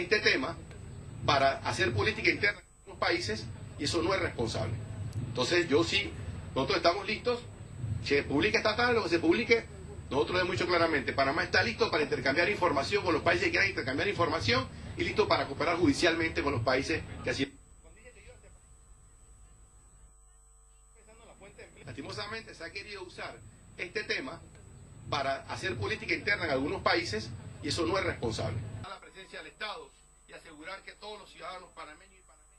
Este tema para hacer política interna en los países y eso no es responsable. Entonces nosotros estamos listos, se publica esta tarde, lo que se publique, nosotros lo hemos dicho claramente, Panamá está listo para intercambiar información con los países que quieran intercambiar información y listo para cooperar judicialmente con los países que así. Lastimosamente se ha querido usar este tema para hacer política interna en algunos países y eso no es responsable. La presencia del Estado y asegurar que todos los ciudadanos panameños y panameñas.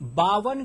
52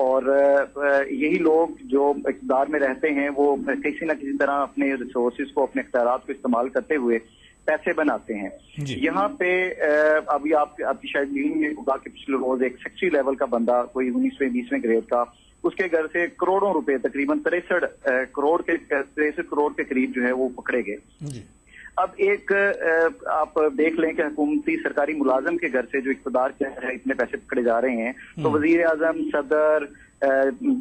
اور یہی لوگ جو اقتدار میں رہتے ہیں وہ کسی نہ کسی طرح اپنے ریسورسز کو، اپنے اختیارات کو استعمال کرتے ہوئے پیسے بناتے ہیں. یہاں پہ ابھی آپ کی شاید نیوز میں ہوگا کہ پچھلے روز ایک سیکٹری لیول کا بندہ، کوئی 19ویں 20ویں گریڈ کا، اس کے گھر سے کروڑوں روپے، تقریباً 63 کروڑ کے قریب جو ہے وہ پکڑے گئے. اب ایک آپ دیکھ لیں کہ حکومتی سرکاری ملازم کے گھر سے جو اقتدار کیا ہے اتنے پیسے پکڑے جا رہے ہیں، تو وزیر اعظم، صدر،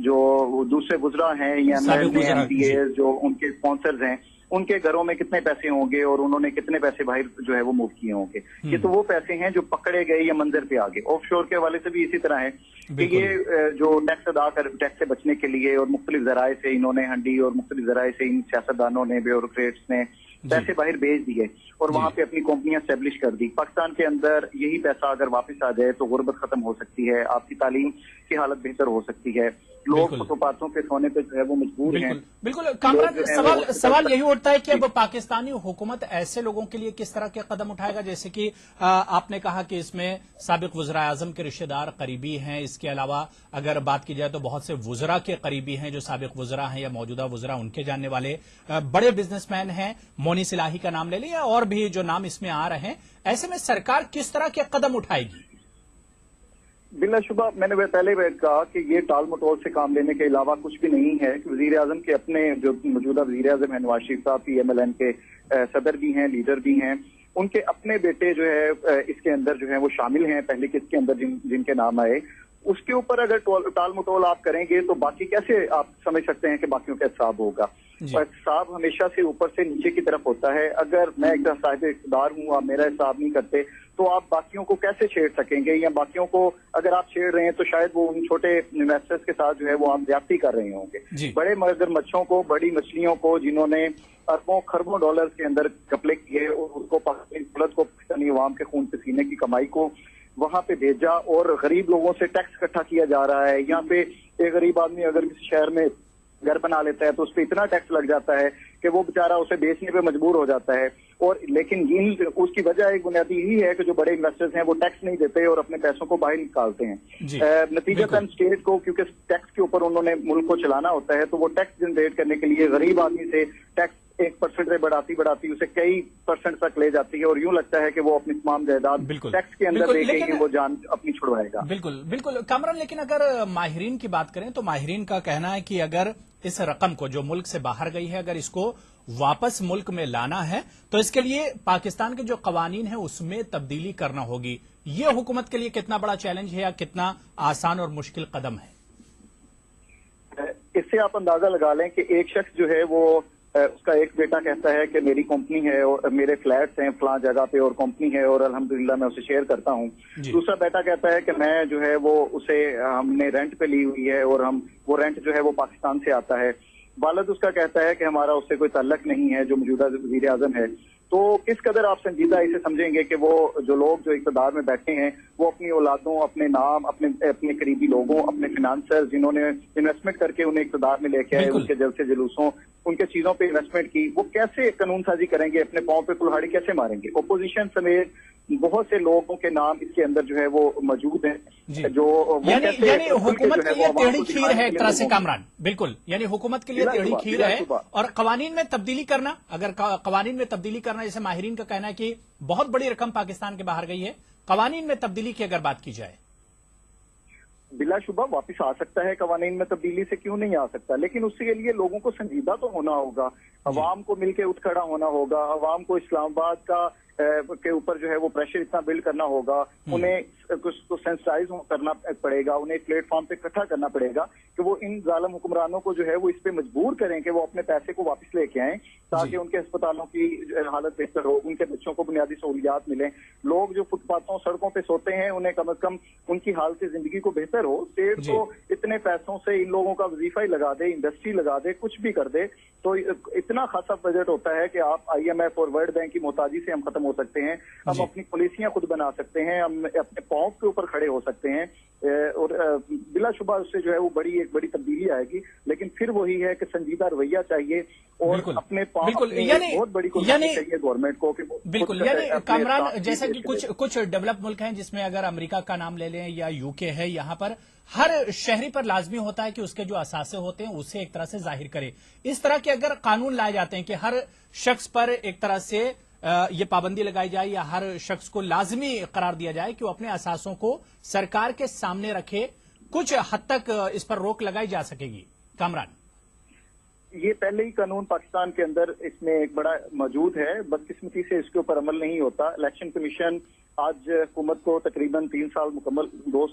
جو دوسرے وزراء ہیں یا ایم پی ایز جو ان کے اسپانسرز ہیں، ان کے گھروں میں کتنے پیسے ہوں گے اور انہوں نے کتنے پیسے باہر جو ہے وہ موو کیے ہوں گے. یہ تو وہ پیسے ہیں جو پکڑے گئے یا منظر پہ آگے. آف شور کے حوالے سے بھی اسی طرح ہے کہ یہ جو ٹیکس سے بچنے کے لیے اور مختلف ذرائع سے انہوں نے ہنڈی اور مختلف ذرائع سے ان سیاستدانوں نے، بیوروکریٹس نے پیسے باہر بھیج دیے اور وہاں پہ اپنی کمپنیاں اسٹیبلش کر دی. پاکستان کے اندر یہی پیسہ اگر واپس آ جائے تو غربت ختم ہو سکتی ہے، آپ کی تعلیم کی حالت بہتر ہو سکتی ہے، لوگ فٹپاتھوں پہ سونے پہ جو ہے وہ مجبور ہیں. بالکل کامران، سوال یہی اٹھتا ہے کہ اب پاکستانی حکومت ایسے لوگوں کے لیے کس طرح کے قدم اٹھائے گا؟ جیسے کہ آپ نے کہا کہ اس میں سابق وزراء اعظم کے رشتہ دار قریبی ہیں، اس کے علاوہ اگر بات کی جائے تو بہت سے وزراء کے قریبی ہیں جو سابق وزراء ہیں یا موجودہ وزراء، ان کے جاننے والے بڑے بزنس مین ہیں، مونی صلاحی کا نام لے لیں یا اور بھی جو نام اس میں آ رہے ہیں. ایسے میں سرکار کس طرح کے قدم اٹھائے گی؟ بلا شبہ میں نے پہلے کہا کہ یہ ٹال مٹول سے کام لینے کے علاوہ کچھ بھی نہیں ہے. کہ وزیر اعظم کے اپنے جو موجودہ وزیر اعظم ہیں نواز شریف صاحب، PMLN کے صدر بھی ہیں، لیڈر بھی ہیں، ان کے اپنے بیٹے جو ہے اس کے اندر جو ہے وہ شامل ہیں پہلے کس کے اندر جن کے نام آئے. اس کے اوپر اگر ٹال مٹول آپ کریں گے تو باقی کیسے آپ سمجھ سکتے ہیں کہ باقیوں کا حساب ہوگا؟ حساب ہمیشہ سے اوپر سے نیچے کی طرف ہوتا ہے. اگر میں ایک صاحب اقتدار ہوں، آپ میرا حساب نہیں کرتے تو آپ باقیوں کو کیسے چھیڑ سکیں گے؟ یا باقیوں کو اگر آپ چھیڑ رہے ہیں تو شاید وہ ان چھوٹے انویسٹرز کے ساتھ جو ہے وہ آپ زیادتی کر رہے ہوں گے. بڑے مگرمچھوں کو، بڑی مچھلیوں کو جنہوں نے اربوں خربوں ڈالرز کے اندر کپلے کیے اور اس کو پاکستانی دولت کو، پاکستانی عوام کے خون پسینے کی کمائی کو وہاں پہ بھیجا اور غریب لوگوں سے ٹیکس اکٹھا کیا جا رہا ہے. یہاں پہ ایک غریب آدمی اگر کسی شہر میں گھر بنا لیتا ہے تو اس پہ اتنا ٹیکس لگ جاتا ہے کہ وہ بیچارہ اسے بیچنے پہ مجبور ہو جاتا ہے. اور لیکن اس کی وجہ ایک بنیادی یہی ہے کہ جو بڑے انویسٹرز ہیں وہ ٹیکس نہیں دیتے اور اپنے پیسوں کو باہر نکالتے ہیں. نتیجتاً اسٹیٹ کو، کیونکہ ٹیکس کے اوپر انہوں نے ملک کو چلانا ہوتا ہے، تو وہ ٹیکس جنریٹ کرنے کے لیے غریب آدمی سے ٹیکس 1% سے بڑھاتی اسے کئی % تک لے جاتی ہے اور یوں لگتا ہے کہ وہ اپنی تمام جائیداد ٹیکس کے اندر دے کے وہ جان اپنی چھڑوائے گا. بالکل کامران، لیکن اگر ماہرین کی بات کریں تو ماہرین کا کہنا ہے کہ اگر اس رقم کو جو ملک سے باہر گئی ہے اگر اس کو واپس ملک میں لانا ہے تو اس کے لیے پاکستان کے جو قوانین ہیں اس میں تبدیلی کرنا ہوگی. یہ حکومت کے لیے کتنا بڑا چیلنج ہے یا کتنا آسان اور مشکل قدم ہے؟ اس سے آپ اندازہ لگا لیں کہ ایک شخص جو ہے وہ اس کا ایک بیٹا کہتا ہے کہ میری کمپنی ہے اور میرے فلیٹس ہیں فلاں جگہ پہ اور کمپنی ہے اور الحمدللہ میں اسے شیئر کرتا ہوں. دوسرا بیٹا کہتا ہے کہ میں جو ہے وہ اسے ہم نے رینٹ پہ لی ہوئی ہے اور وہ رینٹ جو ہے وہ پاکستان سے آتا ہے. والد اس کا کہتا ہے کہ ہمارا اس سے کوئی تعلق نہیں ہے جو موجودہ وزیر اعظم ہے. تو کس قدر آپ سنجیدہ اسے سمجھیں گے کہ وہ جو لوگ جو اقتدار میں بیٹھے ہیں وہ اپنی اولادوں، اپنے نام، اپنے قریبی لوگوں، اپنے فنانسر جنہوں نے انویسٹمنٹ کر کے انہیں اقتدار میں لے کے آئے، ان کے جلسے جلوسوں، ان کے چیزوں پہ انویسٹمنٹ کی، وہ کیسے قانون سازی کریں گے؟ اپنے پاؤں پہ کلہاڑی کیسے ماریں گے؟ اپوزیشن سمیت بہت سے لوگوں کے نام اس کے اندر جو ہے وہ موجود ہیں جو یعنی حکومت کے لیے ٹیڑھی کھیر ہے ایک طرح سے کامران. بالکل، یعنی حکومت کے لیے ٹیڑھی کھیر ہے. اور قوانین میں تبدیلی کرنا، اگر قوانین میں تبدیلی کرنا، جیسے ماہرین کا کہنا ہے کہ بہت بڑی رقم پاکستان کے باہر گئی ہے، قوانین میں تبدیلی کی اگر بات کی جائے بلا شبہ واپس آ سکتا ہے. قوانین میں تبدیلی سے کیوں نہیں آ سکتا؟ لیکن اس کے لیے لوگوں کو سنجیدہ تو ہونا ہوگا، عوام کو مل کے اٹھ کھڑا ہونا ہوگا، عوام کو اسلام آباد کے اوپر جو ہے وہ پریشر اتنا بلڈ کرنا ہوگا، انہیں کچھ تو سینسٹائز کرنا پڑے گا، انہیں پلیٹ فارم پہ اکٹھا کرنا پڑے گا کہ وہ ان ظالم حکمرانوں کو جو ہے وہ اس پہ مجبور کریں کہ وہ اپنے پیسے کو واپس لے کے آئیں تاکہ ان کے اسپتالوں کی حالت بہتر ہو، ان کے بچوں کو بنیادی سہولیات ملیں. لوگ جو فٹ پاتھوں سڑکوں پہ سوتے ہیں انہیں کم از کم ان کی حالت زندگی کو بہتر ہو. اسٹیٹ کو اتنے پیسوں سے ان لوگوں کا وظیفہ ہی لگا دے، انڈسٹری لگا دے، کچھ بھی کر دے تو اتنا خاصا بجٹ ہوتا ہے کہ آپ IMF اور ورلڈ بینک کی محتاجی سے ہم ختم ہو سکتے ہیں، ہم اپنی پالیسیاں خود بنا سکتے ہیں، ہم اپنے پاؤں کے اوپر کھڑے ہو سکتے ہیں اور بلا شبہ اس سے جو ہے وہ ایک بڑی تبدیلی آئے گی. لیکن پھر وہی ہے کہ سنجیدہ رویہ چاہیے اور اپنے بہت بڑی کوشش چاہیے گورنمنٹ کو. بالکل، یعنی کامران جیسا کہ کچھ ڈیولپ ملک ہیں جس میں اگر امریکہ کا نام لے لیں یا UK ہے، یہاں پر ہر شہری پر لازمی ہوتا ہے کہ اس کے جو اثاثے ہوتے ہیں اسے ایک طرح سے ظاہر کرے. اس طرح کے اگر قانون لائے جاتے ہیں کہ ہر شخص پر ایک طرح سے یہ پابندی لگائی جائے یا ہر شخص کو لازمی قرار دیا جائے کہ وہ اپنے اثاثوں کو سرکار کے سامنے رکھے, کچھ حد تک اس پر روک لگائی جا سکے گی. کامران, یہ پہلے ہی قانون پاکستان کے اندر اس میں ایک بڑا موجود ہے, بدقسمتی سے اس کے اوپر عمل نہیں ہوتا. الیکشن کمیشن آج حکومت کو تقریباً 3 سال مکمل 2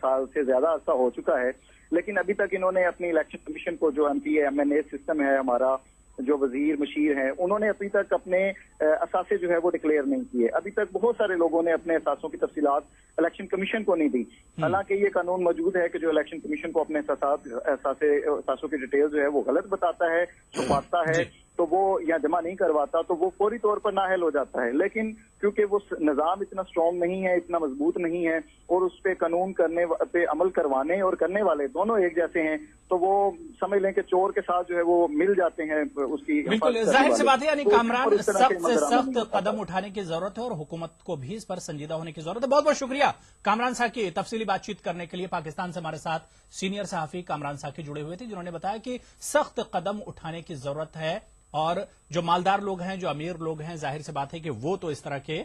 سال سے زیادہ عرصہ ہو چکا ہے, لیکن ابھی تک انہوں نے اپنی الیکشن کمیشن کو جو MNA سسٹم ہے ہمارا, جو وزیر مشیر ہیں, انہوں نے ابھی تک اپنے اثاثے جو ہے وہ ڈکلیئر نہیں کیے. ابھی تک بہت سارے لوگوں نے اپنے اثاثوں کی تفصیلات الیکشن کمیشن کو نہیں دی. حالانکہ یہ قانون موجود ہے کہ جو الیکشن کمیشن کو اپنے اثاثوں کی ڈیٹیل جو ہے وہ غلط بتاتا ہے, چھپاتا ہے, تو وہ یا جمع نہیں کرواتا تو وہ فوری طور پر نااہل ہو جاتا ہے. لیکن کیونکہ وہ نظام اتنا اسٹرانگ نہیں ہے, اتنا مضبوط نہیں ہے, اور اس پہ قانون کرنے پہ عمل کروانے اور کرنے والے دونوں ایک جیسے ہیں, تو وہ سمجھ لیں کہ چور کے ساتھ جو ہے وہ مل جاتے ہیں اس کی. بالکل ظاہر سی بات ہے, یعنی کامران سخت سے سخت قدم اٹھانے کی ضرورت ہے اور حکومت کو بھی اس پر سنجیدہ ہونے کی ضرورت ہے. بہت بہت شکریہ کامران ساکی, تفصیلی بات چیت کرنے کے لیے. پاکستان سے ہمارے ساتھ سینئر صحافی کامران ساکی جڑے ہوئے تھے, جنہوں نے بتایا کہ سخت قدم اٹھانے کی ضرورت ہے, اور جو مالدار لوگ ہیں, جو امیر لوگ ہیں, ظاہر سی بات ہے کہ وہ تو اس طرح کے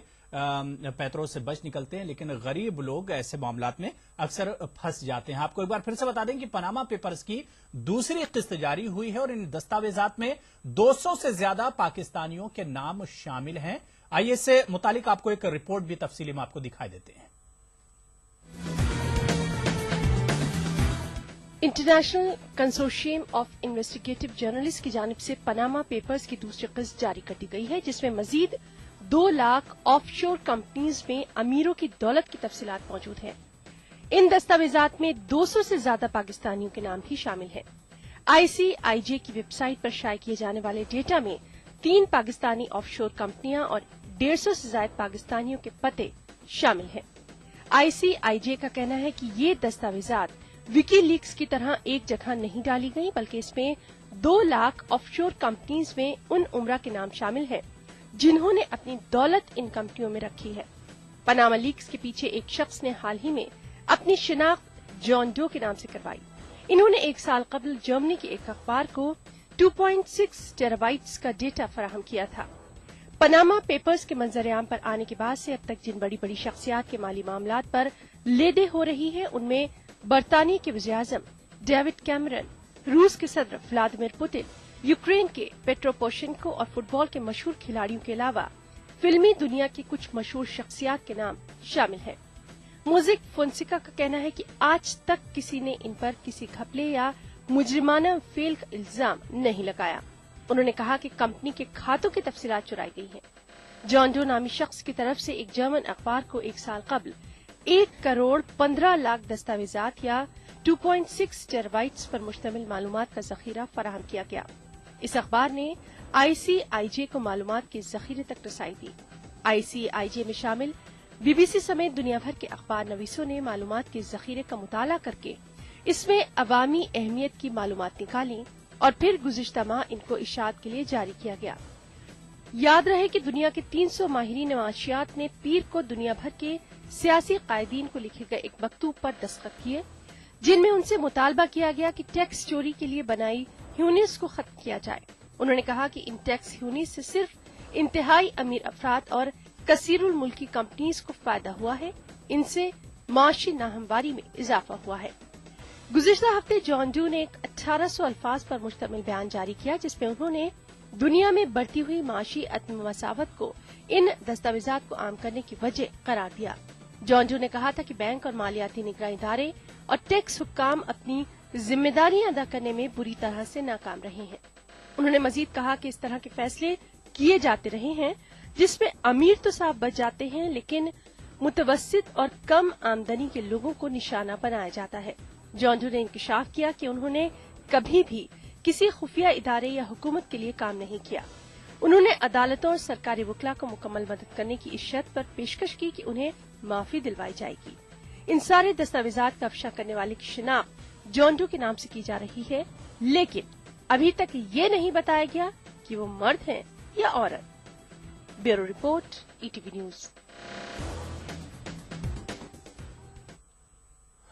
پیتروں سے بچ نکلتے ہیں, لیکن غریب لوگ ایسے معاملات میں اکثر پھنس جاتے ہیں. آپ کو ایک بار پھر سے بتا دیں کہ پاناما پیپرز کی دوسری قسط جاری ہوئی ہے اور ان دستاویزات میں 200 سے زیادہ پاکستانیوں کے نام شامل ہیں. آئیے اس سے متعلق آپ کو ایک رپورٹ بھی تفصیلی میں آپ کو دکھائی دیتے ہیں. International consortium of investigative journalist کی جانب سے پاناما پیپرز کی دوسری قسط جاری کر دی گئی ہے, جس میں مزید 2 لاکھ آف شور کمپنیز میں امیروں کی دولت کی تفصیلات موجود ہیں. ان دستاویزات میں 200 سے زیادہ پاکستانیوں کے نام بھی شامل ہیں. ICIJ کی ویب سائٹ پر شائع کیے جانے والے ڈیٹا میں 3 پاکستانی آف شور کمپنیاں اور 150 سے زائد پاکستانیوں کے پتے شامل ہیں. ICIJ کا کہنا ہے کہ یہ دستاویزات وکی لیکس کی طرح ایک جگہ نہیں ڈالی گئی, بلکہ اس میں 2 لاکھ آف شور کمپنیز میں ان عمرہ کے نام شامل ہیں جنہوں نے اپنی دولت ان کمپنیوں میں رکھی ہے. پاناما لیکس کے پیچھے ایک شخص نے حال ہی میں اپنی شناخت جان ڈو کے نام سے کروائی. انہوں نے 1 سال قبل جرمنی کے ایک اخبار کو 2.6 ٹیرابائٹس کا ڈیٹا فراہم کیا تھا. پاناما پیپرز کے منظر عام پر آنے کے بعد سے اب تک جن بڑی بڑی شخصیات کے مالی معاملات پر لیدے ہو رہی ہے, ان میں برطانیہ کے وزیر اعظم ڈیوڈ کیمرن, روس کے صدر ولادیمیر پوٹن, یوکرین کے پیٹرو پوشینکو اور فٹ بال کے مشہور کھلاڑیوں کے علاوہ فلمی دنیا کی کچھ مشہور شخصیات کے نام شامل ہیں. موزیک فونسیکا کا کہنا ہے کہ آج تک کسی نے ان پر کسی گھپلے یا مجرمانہ فعل کا الزام نہیں لگایا. انہوں نے کہا کہ کمپنی کے کھاتوں کی تفصیلات چرائی گئی ہیں. جان ڈو نامی شخص کی طرف سے ایک جرمن اخبار کو 1 سال قبل 1 کروڑ 15 لاکھ دستاویزات یا 2.6 ٹیرابائٹس پر مشتمل معلومات کا ذخیرہ فراہم کیا گیا. اس اخبار نے ICIJ کو معلومات کے ذخیرے تک رسائی دی. ICIJ میں شامل BBC سمیت دنیا بھر کے اخبار نویسوں نے معلومات کے ذخیرے کا مطالعہ کر کے اس میں عوامی اہمیت کی معلومات نکالیں اور پھر گزشتہ ماہ ان کو اشاعت کے لیے جاری کیا گیا. یاد رہے کہ دنیا کے 300 ماہرین معاشیات نے پیر کو دنیا بھر کے سیاسی قائدین کو لکھے گئے ایک مکتوب پر دستخط کیے, جن میں ان سے مطالبہ کیا گیا کہ ٹیکس چوری کے لیے بنائی ہیونیز کو ختم کیا جائے. انہوں نے کہا کہ ان ٹیکس ہیونیز سے صرف انتہائی امیر افراد اور کثیر الملکی کمپنیز کو فائدہ ہوا ہے, ان سے معاشی ناہمواری میں اضافہ ہوا ہے. گزشتہ ہفتے جان ڈو نے ایک 1800 الفاظ پر مشتمل بیان جاری کیا, جس میں انہوں نے دنیا میں بڑھتی ہوئی معاشی عدم مساوات کو ان دستاویزات کو عام کرنے کی وجہ قرار دیا. جان ڈو نے کہا تھا کہ بینک اور مالیاتی نگراں ادارے اور ٹیکس حکام اپنی ذمہ داریاں ادا کرنے میں بری طرح سے ناکام رہے ہیں. انہوں نے مزید کہا کہ اس طرح کے فیصلے کیے جاتے رہے ہیں جس میں امیر تو صاف بچ جاتے ہیں, لیکن متوسط اور کم آمدنی کے لوگوں کو نشانہ بنایا جاتا ہے. جان ڈو نے انکشاف کیا کہ انہوں نے کبھی بھی کسی خفیہ ادارے یا حکومت کے لیے کام نہیں کیا. انہوں نے عدالتوں اور سرکاری وکلا کو مکمل مدد کرنے کی اس شرط پر پیشکش کی کہ انہیں معافی دلوائی جائے گی. ان سارے دستاویزات کا افشا کرنے والے کی شناخت جان ڈو کے نام سے کی جا رہی ہے, لیکن ابھی تک یہ نہیں بتایا گیا کہ وہ مرد ہیں یا عورت. Bureau report ETV news.